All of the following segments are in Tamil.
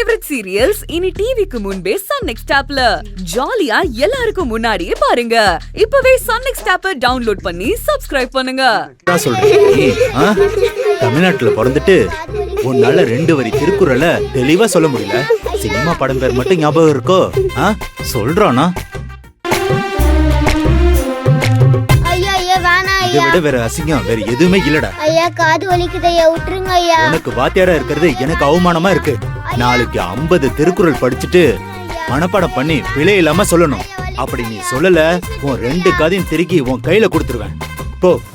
ஃபேவரட் சீரியல்ஸ் இனி டிவிக்கு முன்பே சன் நெக்ஸ்ட் ஆப்ல ஜாலியா எல்லாருக்கும் முன்னாடியே பாருங்க. இப்பவே சன் நெக்ஸ்ட் ஆப்பை டவுன்லோட் பண்ணி சப்ஸ்கிரைப் பண்ணுங்க. தமிழ்நாட்டுல பிறந்துட்டு உன்னால 2 வரி திருக்குறளை தெளிவா சொல்ல முடியல. சினிமா படம் பேர் மட்டும் ஞாபகம் இருக்கோ? சொல்றானா? இதை விட வேற அசிங்கம் வேற எதுவுமே இல்லடா. ஐயா காது வலிக்குதையா, விட்டுருங்க ஐயா. உனக்கு வாத்தியாரா இருக்கிறது எனக்கு அவமானமா இருக்கு. நாளைக்கு 50 திருக்குறள் படிச்சுட்டு மனப்பாடம் பண்ணி பிழை இல்லாம சொல்லணும். அப்படி நீ சொல்லல உன் 2 காதையும் திருக்கி உன் கையில கொடுத்துருவேன்.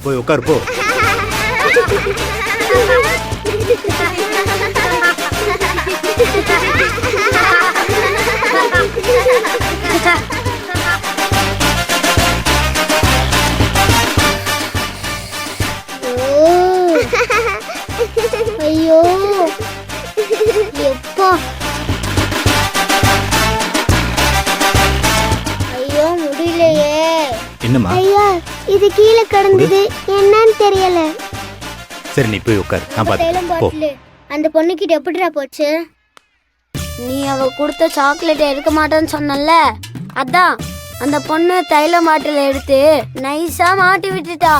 போய் உட்காரு போ. ஐயோ எப்பா, ஐயோ முடியலையே. என்னம்மா? ஐயா இது கீழே கிடந்தது, என்னன்னு தெரியல. சரி நீ போய் உட்கார், நான் பாத்துக்கிறேன். அந்த பொண்ணுகிட்ட எப்படிடா போச்சு? நீ அவ கொடுத்த சாக்லேட் எடுக்க மாட்டேன்னு சொன்னல, அதான் அந்த பொண்ணு தைல மாட்டில எடுத்து நைஸா மாட்டி விட்டுட்டா.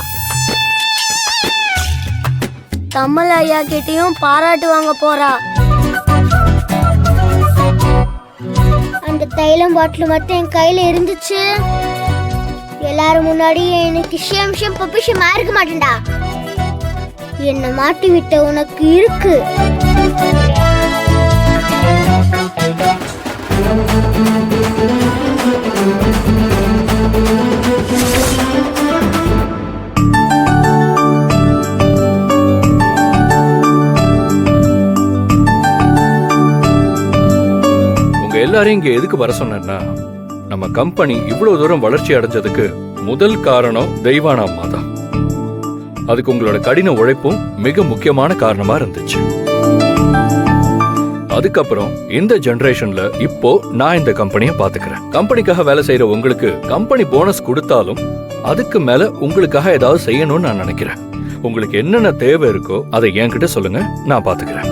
தமிழ் ஐயா கிட்டயும் பாராட்டு வாங்க போறா. அந்த தைலம் பாட்டில் மட்டும் என் கையில இருந்துச்சு, எல்லாரும் முன்னாடி எனக்கு ஷேம் பப்பிஷமா இருக்க மாட்டேன்டா. என்ன மாட்டி விட்ட உனக்கு இருக்கு. எல்லாரும் இங்க எதுக்கு வர சொன்னா, நம்ம கம்பெனி இவ்வளவு தூரம் வளர்ச்சி அடைஞ்சதுக்கு முதல் காரணம் தெய்வானா அம்மா தான். அதுக்கு உங்களோட கடின உழைப்பும் மிக முக்கியமான காரணமா இருந்துச்சு. அதுக்கப்புறம் இந்த ஜெனரேஷன்ல இப்போ நான் இந்த கம்பெனியை பாத்துக்கிறேன். கம்பெனிக்காக வேலை செய்யற உங்களுக்கு கம்பெனி போனஸ் கொடுத்தாலும் அதுக்கு மேல உங்களுக்காக ஏதாவது செய்யணும்னு நான் நினைக்கிறேன். உங்களுக்கு என்னென்ன தேவை இருக்கோ அதை என்கிட்ட சொல்லுங்க, நான் பாத்துக்கிறேன்.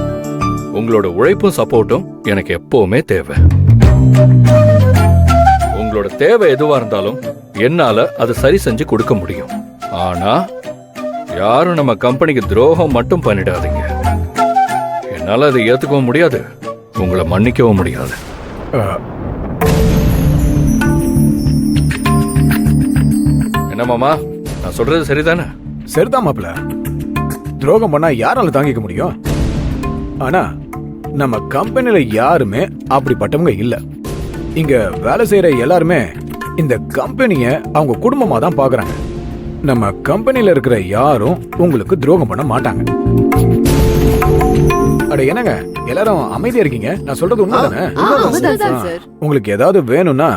உங்களோட உழைப்பும் சப்போர்ட்டும் எனக்கு எப்பவுமே தேவை. உங்களோட தேவை எதுவா இருந்தாலும் என்னால அதை சரி செஞ்சு கொடுக்க முடியும். ஆனா யாரும் நம்ம கம்பெனிக்கு துரோகம் மட்டும் பண்ணிடாதீங்க. என்னால அதை ஏத்துக்கவும் முடியாது, உங்களை மன்னிக்கவும் முடியாது. என்ன மாமா, நான் சொல்றது சரிதானே? சரிதான் மாப்ள. துரோகம் பண்ணா யாரால தாங்கிக்க முடியும்? ஆனா நம்ம கம்பெனில யாருமே அப்படிப்பட்டவங்க இல்ல. இங்க வேலை செய்யற எல்லாருமே இந்த கம்பெனிய அவங்க குடும்பமா தான் பாக்குறாங்க. நம்ம கம்பெனில இருக்கிற யாரும் உங்களுக்கு துரோகம் பண்ண மாட்டாங்க. அட என்னங்க எல்லாரும் அமைதியா இருக்கீங்க? நான் சொல்றது உண்மைதானே? உங்களுக்கு ஏதாவது வேணும்னா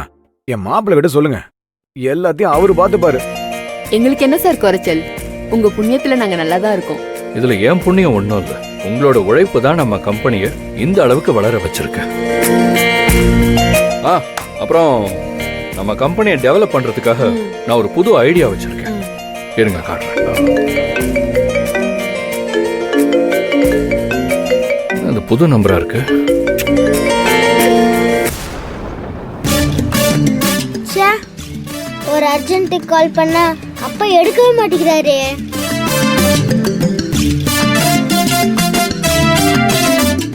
என் மாப்பிள்ளை கிட்ட சொல்லுங்க, எல்லாத்தையும் அவரு பாத்துப்பாரு. எங்களுக்கு என்ன சார் குறைச்சல்? உங்க புண்ணியத்துல நாங்க நல்லா தான் இருக்கோம். இதுல ஏன் புண்ணியம் ஒண்ணும் இல்ல, உங்களோட உழைப்பு தான் நம்ம கம்பெனியை இந்த அளவுக்கு வளர வச்சிருக்கு. அப்புறம் நம்ம கம்பெனியை டெவலப் பண்றதுக்காக நான் ஒரு புது ஐடியா வச்சிருக்கேன். இருங்க காட்டுறேன். அது புது நம்பரா இருக்கு. ஒரு அர்ஜென்ட்டுக்கு கால் பண்ணா அப்பா எடுக்கவே மாட்டேங்கிறாரு.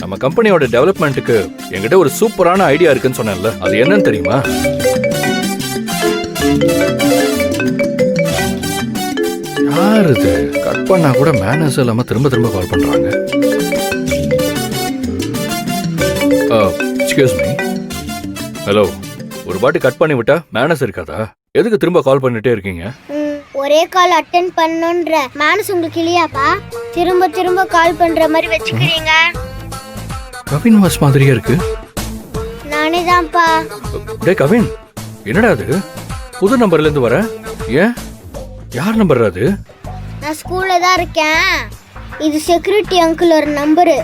நம்ம கம்பெனியோட டெவலப்மெண்ட்டுக்கு என்கிட்ட ஒரு சூப்பரான ஐடியா இருக்குன்னு சொன்னேன்ல, அது என்னன்னு தெரியுமா? யார் இது? கட் பண்ணா கூட மேனேஜ் இல்லாம திரும்ப கால் பண்றாங்க. Excuse me. ஹலோ, ஒரு வாட்டி கட் பண்ணி விட்டா மேனேஜ் இருக்காதா? எதுக்கு திரும்ப கால் பண்ணிட்டே இருக்கீங்க? ஒரே கால் அட்டெண்ட் பண்ணணும்ன்ற மேனேஜ் உங்களுக்கு இல்லையாப்பா? திரும்ப கால் பண்ற மாதிரி வெச்சுக்கிறீங்க. கவின் வாஸ் மாதிரியே இருக்கு. நானே தான்ப்பா. டேய் கவின், என்னடா அது? புது நம்பர்ல இருந்து வர? ஏன்? யார் நம்பர் அது? நான் ஸ்கூல்ல தான் இருக்கேன். இது செக்யூரிட்டி அங்கிளோட நம்பரு.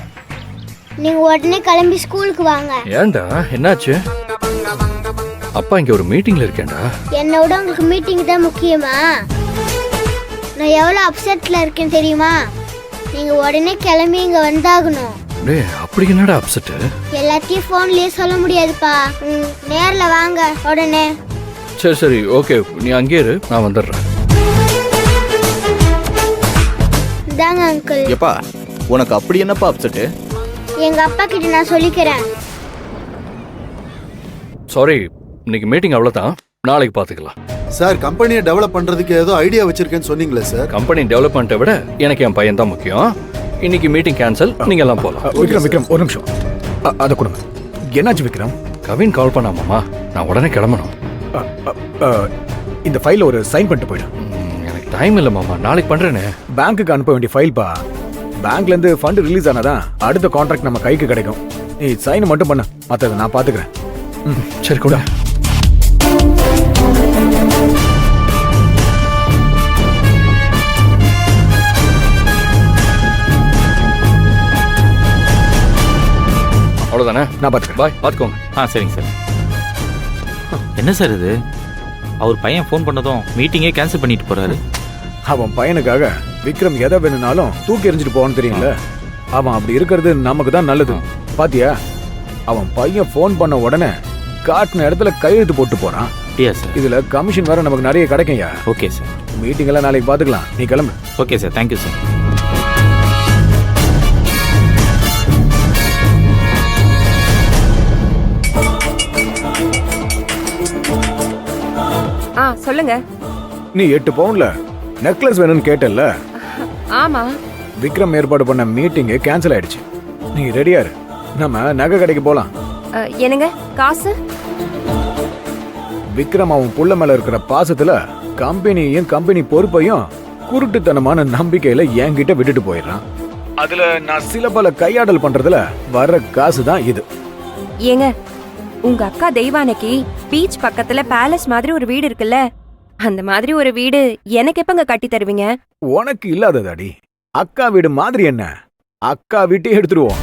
நீங்க உடனே கிளம்பி ஸ்கூலுக்கு வாங்க. ஏன்டா, என்னாச்சு? அப்பா இங்க ஒரு மீட்டிங்ல இருக்கேன்டா. என்னோட உங்களுக்கு மீட்டிங் தான் முக்கியமா? நான் எவ்வளவு அப்செட்ல இருக்கேன் தெரியுமா? நீங்க உடனே கிளம்பி இங்க வந்தாகணும். டேய், அப்பா அப்படி என்னடா அப்செட்? எல்லாத்தையும் போன்லயே சொல்ல முடியாதுப்பா. நேர்ல வாங்க உடனே. சரி சரி ஓகே, நீ அங்கே இரு, நான் வந்துடுறேன். இதாங்க அங்கிள். எப்பா உனக்கு அப்படி என்னப்பா அப்செட்? எங்க அப்பா கிட்ட நான் சொல்லிக்கிறேன். சாரி, இன்னைக்கு மீட்டிங் அவ்வளோதான், நாளைக்கு பார்த்துக்கலாம். சார் கம்பெனியை டெவலப் பண்றதுக்கு ஏதோ ஐடியா வச்சிருக்கேன்னு சொன்னீங்களே சார். கம்பெனி டெவலப்மெண்ட்டை விட எனக்கு என் பையன் தான் முக்கியம். இன்னைக்கு மீட்டிங் கேன்சல், நீங்க எல்லாம் போகலாம். விக்ரம் ஒரு நிமிஷம். அதை கொடுங்க. என்னாச்சு விக்ரம்? கவின் கால் பண்ணாமாமா, நான் உடனே கிளம்பணும். அ, அ, அ, இந்த ஃபைல ஒரு சைன் பண்ணிட்டு போயிடும். எனக்கு டைம் இல்லை மாமா, நாளைக்கு பண்றேனே. பேங்க்குக்கு அனுப்ப வேண்டிய ஃபைல்பா. பேங்க்ல இருந்து ஃபண்ட் ரிலீஸ் ஆனாதான் அடுத்த கான்ட்ராக்ட் நம்ம கைக்கு கிடைக்கும். நீ சைன் மட்டும் பண்ணு, மத்தத நான் பாத்துக்கிறேன். சரி கூட. அவ்வளோதானே, நான் பாத்துக்கிறேன். பாய், பார்த்துக்கோங்க. சரிங்க சார். என்ன சார் இது, அவர் பையன் ஃபோன் பண்ணதும் மீட்டிங்கே கேன்சல் பண்ணிட்டு போறாரு. அவன் பையனுக்காக விக்ரம் எதை வேணும்னாலும் தூக்கி எறிஞ்சிட்டு போவான்னு தெரியுங்களா? அவன் அப்படி இருக்கிறது நமக்கு தான் நல்லது. பாத்தியா, அவன் பையன் ஃபோன் பண்ண உடனே காட்டின இடத்துல கையெழுத்து போட்டு போறான். அப்படியா சார்? இதுல கமிஷன் வேற நமக்கு நிறைய கிடைக்கும்யா. Okay sir. மீட்டிங் எல்லாம் நாளைக்கு பாத்துக்கலாம், நீ கிளம்பு. Okay sir, thank you sir. சொல்லுங்க. நீ 8 பவுன்ல நெக்லஸ் வேணும்னு கேட்டல்ல? ஆமா. விக்ரம் ஏற்பாடு பண்ண மீட்டிங் கேன்சல் ஆயிடுச்சு. நீ ரெடியா இரு, நம்ம நகை கடைக்கு போலாம். என்னங்க காசு? விக்ரம் அவன் புள்ள மேல இருக்கிற பாசத்துல கம்பெனியும் கம்பெனி பொறுப்பையும் குருட்டுத்தனமான நம்பிக்கையில என்கிட்ட விட்டுட்டு போயிடுறான். அதுல நான் சில பல கையாடல் பண்றதுல வர்ற காசு தான் இது. ஏங்க, உங்க அக்கா தெய்வானைக்கு பீச் பக்கத்துல பேலஸ் மாதிரி ஒரு வீடு இருக்குல்ல, அந்த மாதிரி ஒரு வீடு எனக்கு எப்பங்க கட்டி தருவீங்க? உனக்கு இல்லாததாடி, அக்கா வீடு மாதிரி என்ன, அக்கா வீட்டே எடுத்துருவோம்.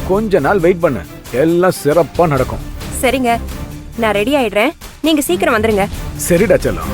கொஞ்ச நாள் வெயிட் பண்ணு, எல்லாம் சிறப்பா நடக்கும். சரிங்க, நான் ரெடி ஆயிடுறேன், நீங்க சீக்கிரம் வந்துருங்க. சரிடா செல்லம்.